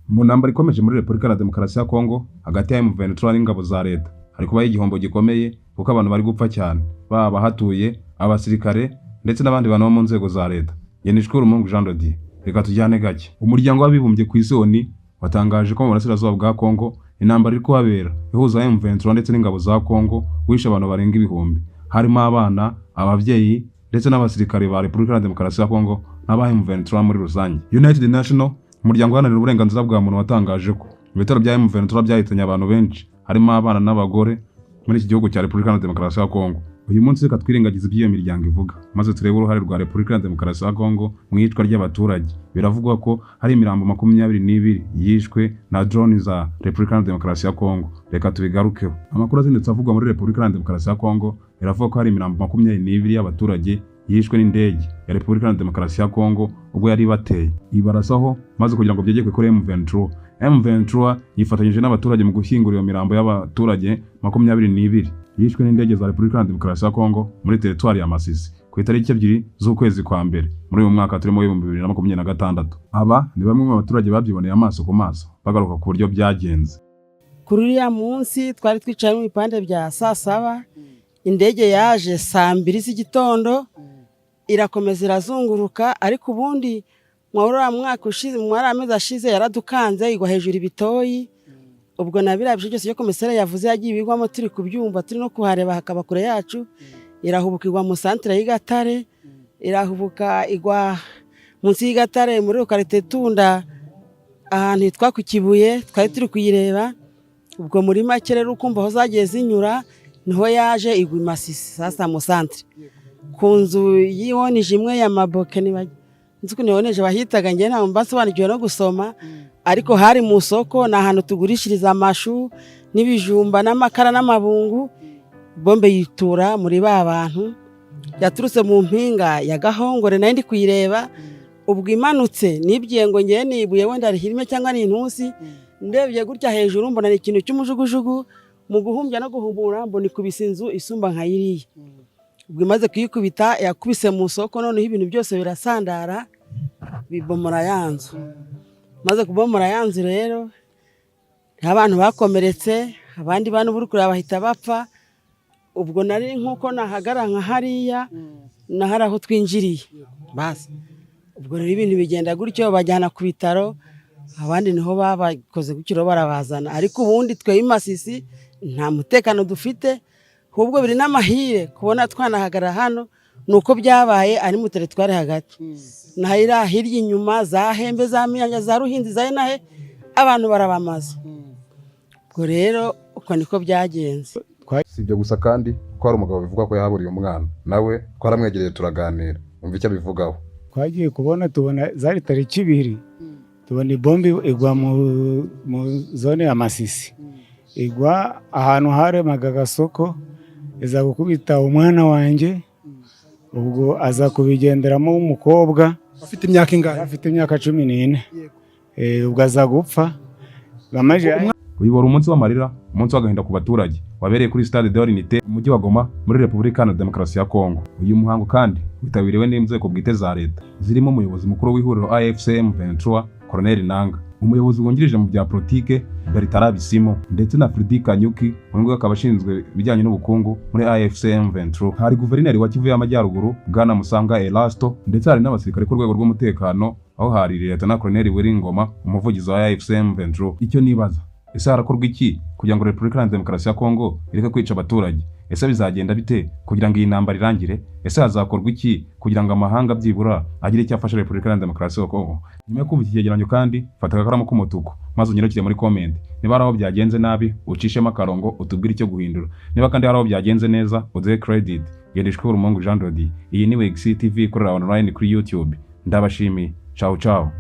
Mu ntambara ikomeje muri Repubulika ya Demokarasi ya Kongo hagati ya M23 n'ingabo za leta hari kubaho igihombo gikomeye kuko abantu bari gupfa cyane baba hatuye abasirikare ndetse n'abandi bantu bo mu nzego za leta. Yenishwe Mungu Jean de Dieu. Reka tujyane gake. Umuryango w'abibumbye ku isi ONU watangaje ko mu burasirazuba bwa Kongo intambara iri kuhabera ihuza M23 ndetse n'ingabo za Kongo wishe abantu barenga ibihumbi, harimo abana, abavyeyi ndetse n'abasirikare ba Repubulika ya Demokarasi ya Kongo n'aba M23 muri rusange. United Nations, umuryango uharanira uburenganzira bwa muntu, watangaje ko ibitero bya M23 byahitanye abantu benshi, harimo abana n'abagore muri iki gihugu cya Repubulika ya Demokarasi ya Kongo. Uyu munsi reka twirengagize ibyo miryango ivuga maze turebe uruhare rwa Repubulika ya Demokarasi ya Kongo mu yicwa ry'abaturage. Biravugwa ko hari imirambo 22 yishwe na drone za Repubulika ya Demokarasi ya Kongo. Reka tubigarukeho. Amakuru azindutse avugwa muri Repubulika ya Demokarasi ya Kongo biravuga ko hari imirambo 22 y'abaturage yishwe n'indege ya Repubulika ya Demokarasi ya Kongo ubwo yari bateye ibarasaho maze kugira ngo byegekwe kuri M23. M23 yifatanyije n'abaturage mu gushyingura iyo mirambo y'abaturage 22 yishwe n'indege za Repubulika ya Demokarasi ya Kongo muri teritwari ya Masisi ku itariki 2 z'ukwezi kwa mbere muri uyu mwaka turimo 2026. Aba ni bamwe mu baturage babyiboneye amaso ku maso bagaruka ku buryo byagenze. Kuri uriya munsi twari twicaye mu bipande bya saa 7, indege yaje saa 2 z'igitondo irakomeza irazunguruka, ariko ubundi mwara mwaka ushize mwara amezi ashize yaradukanze igwa hejuru ibitoyi. Ubwo nabira byose yo komisere yavuze yagiye bigwamo turi kubyumva turi no kuhareba hakaba kure yacu. Irahubuka igwa mu centre y'Igatare, irahubuka igwa munsi y'Igatare muri lokalite Tunda ahantu hitwa ku Kibuye, twari turi kuyireba. Ubwo muri make rero ukumva aho zagiye zinyura niho yaje igwa Masisi sasa mu centre kunzu yibonije imwe ya Maboke nzuko niboneje bahitaga ngiye nta mbasobanukiwe no gusoma, ariko hari mu soko na ahantu tugurishiriza amashu n'ibijumba n'amakara n'amabungu. Bombe yitura muri ba bantu yaturutse mu mpinga ya Gahongore nayo ndi kuyireba. Ubwo imanutse nibyiye ngo ngiye nibuye wenda ari hirime cyangwa ni intusi, ndebye gutya hejuru mbona ni ikintu cy'umujugujugu, mu guhumbya no guhubura mbona ikubise inzu isumba nka yiriye. Ubwo imaze kuyikubita yakubise mu soko, noneho ibintu byose birasandara bibomora yanzu. Maze kubomora yanzu rero abantu bakomeretse, abandi bantu buri kure bahita bapfa. Ubwo nari nkuko nahagara nka hariya nahari aho twinjiriye basi. Ubwo rero ibintu bigenda gutyo bajyana ku bitaro, abandi niho babakoze gukiro barabazana. Ariko ubundi twe Masisi nta mutekano dufite, ahubwo biri n'amahire kubona twanahagara hano nuko byabaye ari mu teritwari hagati. Nahira hirya inyuma za Hembe za Miyanja za Ruhinzi za Nahe abantu barabamaze. Ubwo rero uko niko byagenze. Sibyo gusa kandi ko hari umugabo bivuga ko yahaburiye umwana, nawe twaramwegereye turaganira umva icyo bivugaho. Twagiye kubona tubona zari tariki 2 tubona bombe igwa mu zone ya Masisi, igwa ahantu haremaga gasoko iza gukubita umwana wanje. Ubwo aza kubigenderamo umukobwa afite imyaka ingahe? Afite imyaka 14. Ubwo aza gupfa bamaje. Uyu wari umunsi w'amarira, umunsi w'agahinda ku baturage wabereye kuri Stade de l'Unité mu mujyi wa Goma muri Repubulika ya Demokarasi ya Kongo. Uyu muhango kandi witabiriwe n'inzego bwite za leta zirimo umuyobozi mukuru w'ihuriro AFC M23 Colonel Nanga, umuyobozi wungirije mu bya politike Bertrand Bisimwa ndetse na Freddy Kanyuki w'ingwe akaba ashinzwe ibijyanye n'ubukungu muri AFC M23. Hari guverineri wa Kivu y'Amajyaruguru Bwana Musanga Elasto, ndetse hari n'abasirikare ku rwego rw'umutekano aho hari leta na Colonel Wiringoma umuvugizi wa AFC M23. Icyo nibaza, ese harakorwa iki kugira ngo Repubulika ya Demokarasi ya Kongo ireke kwica abaturage? Ese bizagenda bite kugira ngo iyi ntambara irangire? Ese hazakorwa iki kugira ngo amahanga byibura agire icyo afasha Repubulika ya Demokarasi ya Kongo? Nyuma yo kumva iki cyegeranyo kandi fata akaramu k'umutuku maze unyirukire muri comment. Niba hari aho byagenze nabi ucishemo akarongo utubwire icyo guhindura, niba kandi hari aho byagenze neza uduhe credit. Yenishwe Mungu Jean de Dieu. Iyi ni WEGC TV ikorera online kuri YouTube. Ndabashimiye. Ciao ciao.